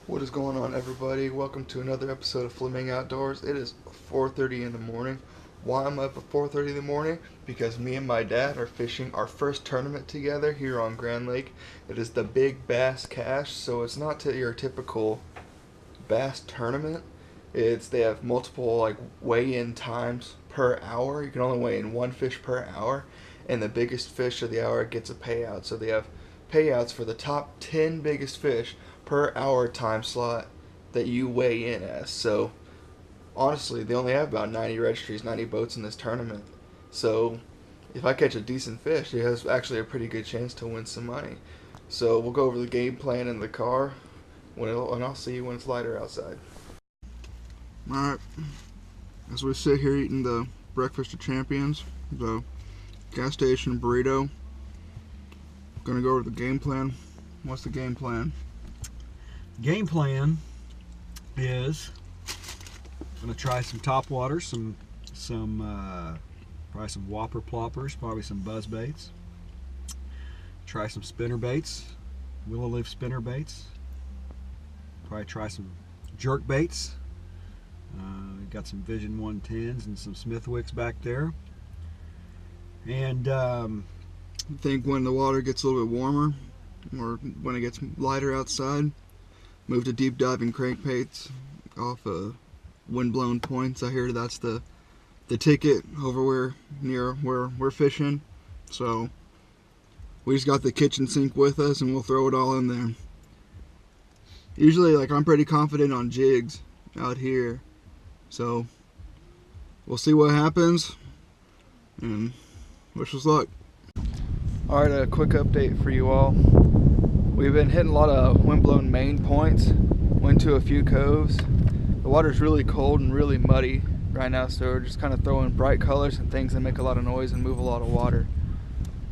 What is going on, everybody? Welcome to another episode of Flimming Outdoors. It is 4:30 in the morning. Why am I up at 4:30 in the morning? Because me and my dad are fishing our first tournament together here on Grand Lake. It is the Big Bass Cash, so it's not your typical bass tournament. They have multiple weigh-in times per hour. You can only weigh in one fish per hour, and the biggest fish of the hour gets a payout. So they have payouts for the top 10 biggest fish per hour time slot that you weigh in as. So honestly, they only have about 90 registries, 90 boats in this tournament. So if I catch a decent fish, it has actually a pretty good chance to win some money. So we'll go over the game plan in the car, and I'll see you when it's lighter outside. Alright, as we sit here eating the breakfast of champions, the gas station burrito, gonna go over the game plan. What's the game plan? Game plan is I'm gonna try some top waters, probably some whopper ploppers, probably some buzz baits. Try some spinner baits, willow leaf spinner baits. Probably try some jerk baits. Got some Vision 110s and some Smithwicks back there. And I think when the water gets a little bit warmer, or when it gets lighter outside, move to deep diving crankbaits off of windblown points. I hear that's the ticket over near where we're fishing. So we just got the kitchen sink with us, and we'll throw it all in there. Usually, I'm pretty confident on jigs out here. So we'll see what happens, and wish us luck. Alright, a quick update for you all. We've been hitting a lot of windblown main points, went to a few coves. The water's really cold and really muddy right now, so we're just kind of throwing bright colors and things that make a lot of noise and move a lot of water.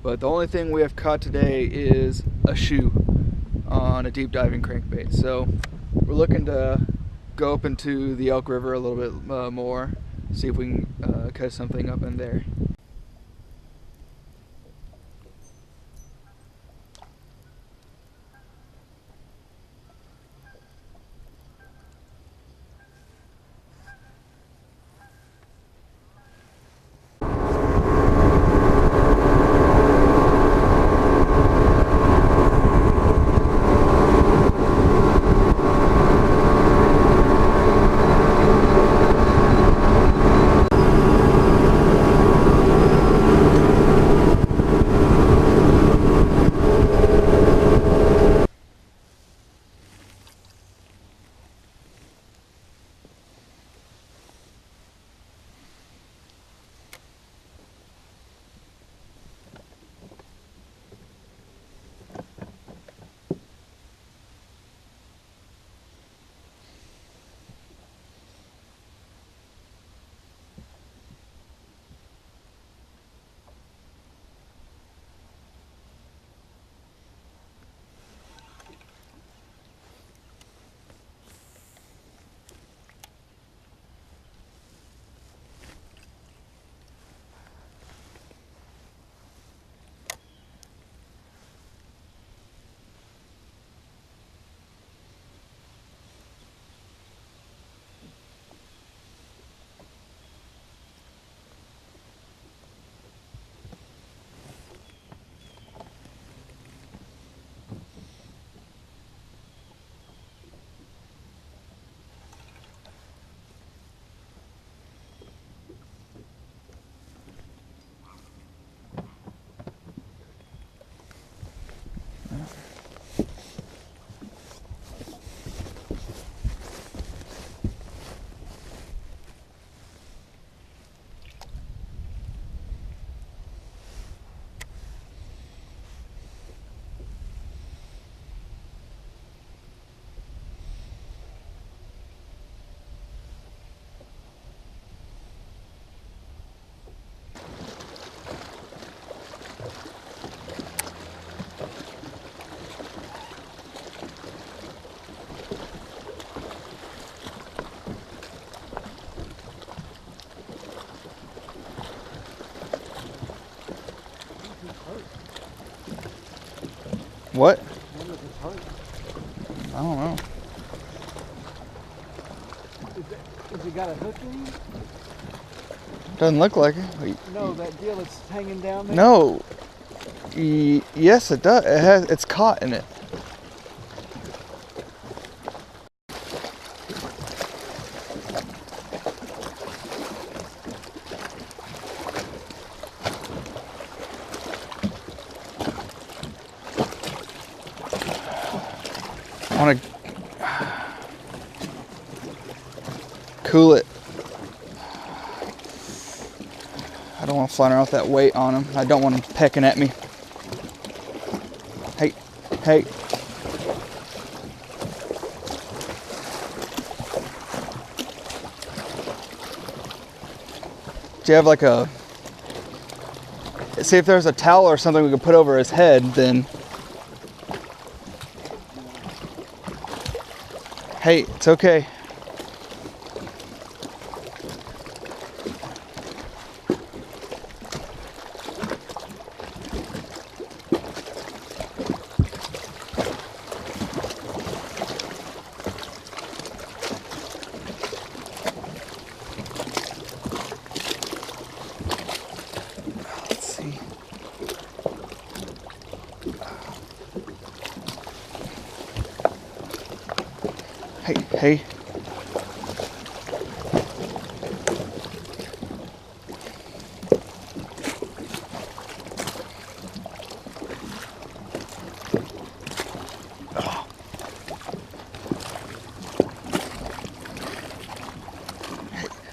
But the only thing we have caught today is a shoe on a deep diving crankbait. So we're looking to go up into the Elk River a little bit more, see if we can catch something up in there. What? I don't know. Has he got a hook in? Doesn't look like it. No, that deal that's hanging down there? No. Yes, it does. It's caught in it. I want to cool it. I don't want to fly around with that weight on him. I don't want him pecking at me. Hey, hey. Do you have like a... See if there's a towel or something we could put over his head, then... Hey, it's okay. Let's see. Hey, hey.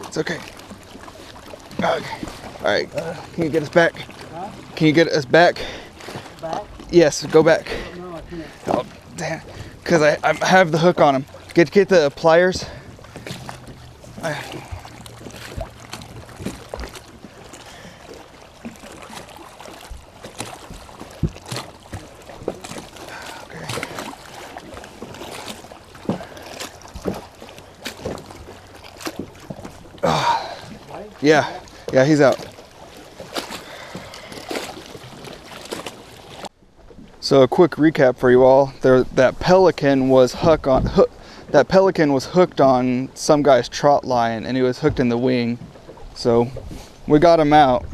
It's okay. Okay. All right. Can you get us back? Huh? Can you get us back? Back? Yes. Go back. No, I can't. Oh, damn. Because I have the hook on him. Get the pliers. Yeah, he's out. So a quick recap for you all. That pelican was hooked on some guy's trot line, and he was hooked in the wing. So we got him out.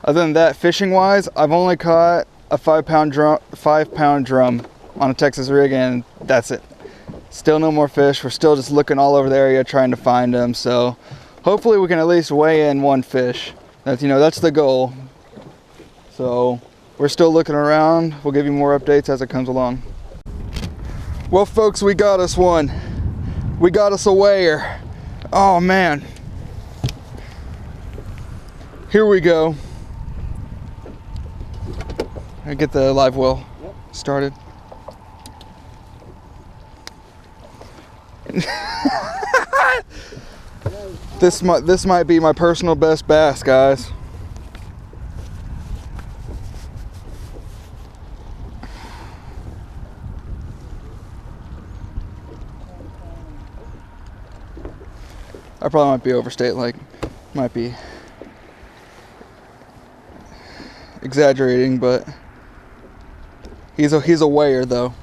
Other than that, fishing wise, I've only caught a 5-pound drum on a Texas rig, and that's it. Still no more fish. We're still just looking all over the area trying to find them. So hopefully we can at least weigh in one fish. That's the goal. So we're still looking around. We'll give you more updates as it comes along. Well, folks, we got us one. We got us a weigher. Oh man. Here we go. I get the live well started. This might be my personal best bass, guys. I probably might be might be exaggerating, but he's a weigher though.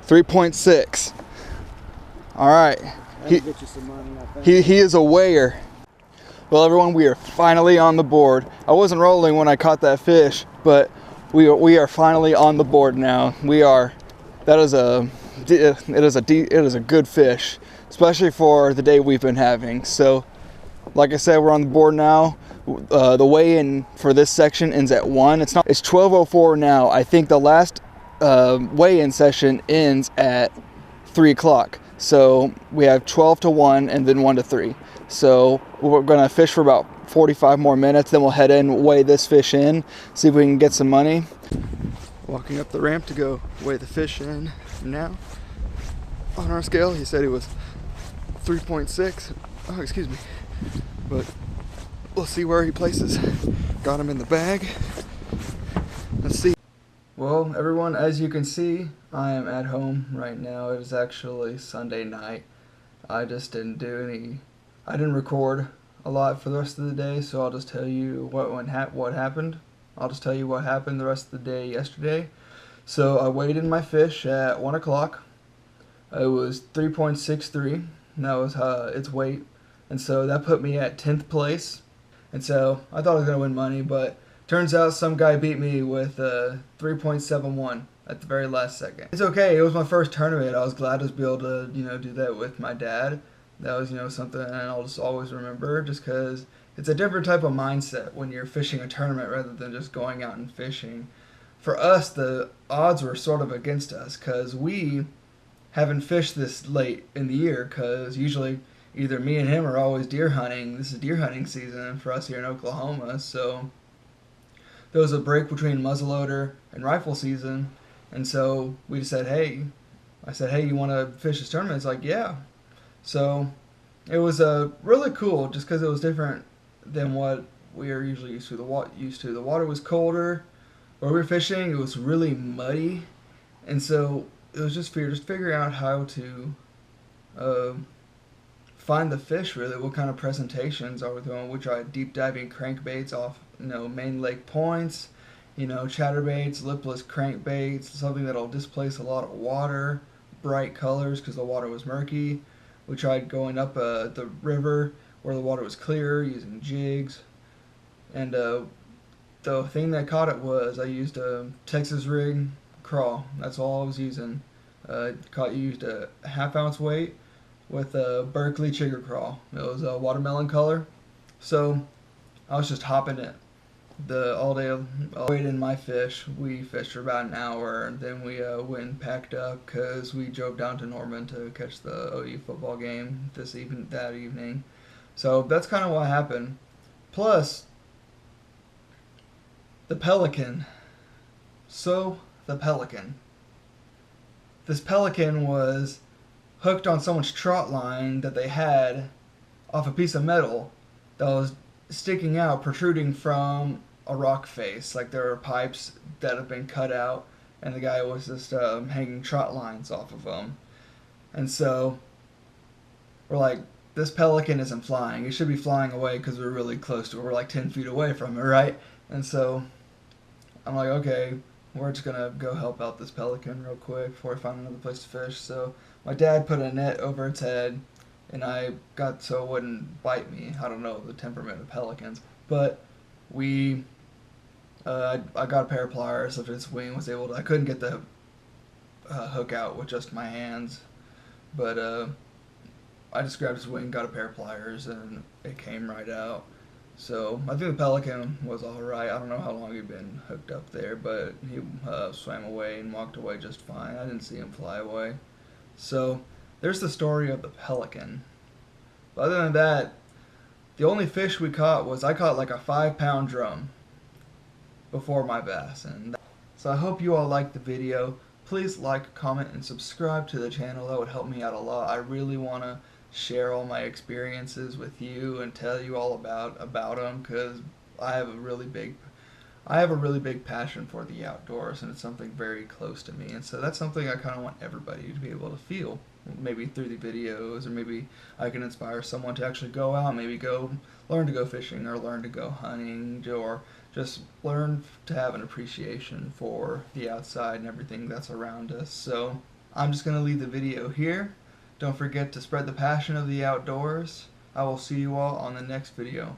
3.6. All right. That'll get you some money, I think. He is a weigher. Well, everyone, we are finally on the board. I wasn't rolling when I caught that fish, but we are finally on the board now. It is a good fish, especially for the day we've been having. So, like I said, we're on the board now. The weigh-in for this section ends at 1. It's 12:04 now. I think the last weigh-in session ends at 3 o'clock. So we have 12 to 1 and then 1 to 3. So we're gonna fish for about 45 more minutes, then we'll head in, weigh this fish in, see if we can get some money. Walking up the ramp to go weigh the fish in now. On our scale, he said he was 3.6. Oh, excuse me. But we'll see where he places. Got him in the bag. Let's see. Well, everyone, as you can see, I am at home right now. It is actually Sunday night. I just didn't record a lot for the rest of the day, so I'll just tell you what happened. I'll just tell you what happened the rest of the day yesterday. So I weighed in my fish at 1 o'clock. It was 3.63, and that was its weight. And so that put me at 10th place. And so I thought I was going to win money, but turns out some guy beat me with 3.71 at the very last second. It's okay. It was my first tournament. I was glad to be able to, do that with my dad. That was, something I'll just always remember, just because it's a different type of mindset when you're fishing a tournament rather than just going out and fishing. For us, the odds were sort of against us because we haven't fished this late in the year, because usually either me and him are always deer hunting. This is deer hunting season for us here in Oklahoma, so there was a break between muzzleloader and rifle season, and so we just said, hey, I said, hey, you want to fish this tournament? It's like, yeah. So it was really cool just because it was different than what we are usually used to. The water was colder. Where we were fishing, it was really muddy, and so it was just figuring out how to uh, find the fish. Really, what kind of presentations are we doing? We tried deep diving crankbaits off, main lake points, chatterbaits, lipless crankbaits, something that'll displace a lot of water, bright colors because the water was murky. We tried going up the river where the water was clear using jigs, and the thing that caught it was I used a Texas rig crawl. That's all I was using. Used a half-ounce weight with a Berkeley chigger crawl. It was a watermelon color, so I was just hopping it all day. Weighed in my fish. We fished for about an hour, and then we went and packed up because we drove down to Norman to catch the OU football game that evening. So that's kind of what happened. Plus, the Pelican. So, the Pelican. This Pelican was hooked on someone's trot line that they had off a piece of metal that was sticking out, protruding from a rock face. Like there were pipes that had been cut out, and the guy was just hanging trot lines off of them. And so, we're like, this pelican isn't flying. It should be flying away because we're really close to it. We're like 10 feet away from it, right? And so I'm like, okay, we're just gonna go help out this pelican real quick before we find another place to fish. So my dad put a net over its head, and I got so it wouldn't bite me. I don't know the temperament of pelicans, but I got a pair of pliers so its wing was able to. I couldn't get the hook out with just my hands, but I just grabbed his wing, got a pair of pliers, and it came right out. So I think the pelican was all right. I don't know how long he'd been hooked up there, but he swam away and walked away just fine. I didn't see him fly away. So there's the story of the pelican. But other than that, the only fish we caught was I caught like a 5-pound drum before my bass. And so I hope you all liked the video. Please like, comment, and subscribe to the channel. That would help me out a lot. I really want to share all my experiences with you and tell you all about them, because I have a really big passion for the outdoors, and it's something very close to me. And so that's something I kind of want everybody to be able to feel, maybe through the videos, or maybe I can inspire someone to actually go out, maybe go learn to go fishing, or learn to go hunting, or just learn to have an appreciation for the outside and everything that's around us. So I'm just going to leave the video here. Don't forget to spread the passion of the outdoors. I will see you all on the next video.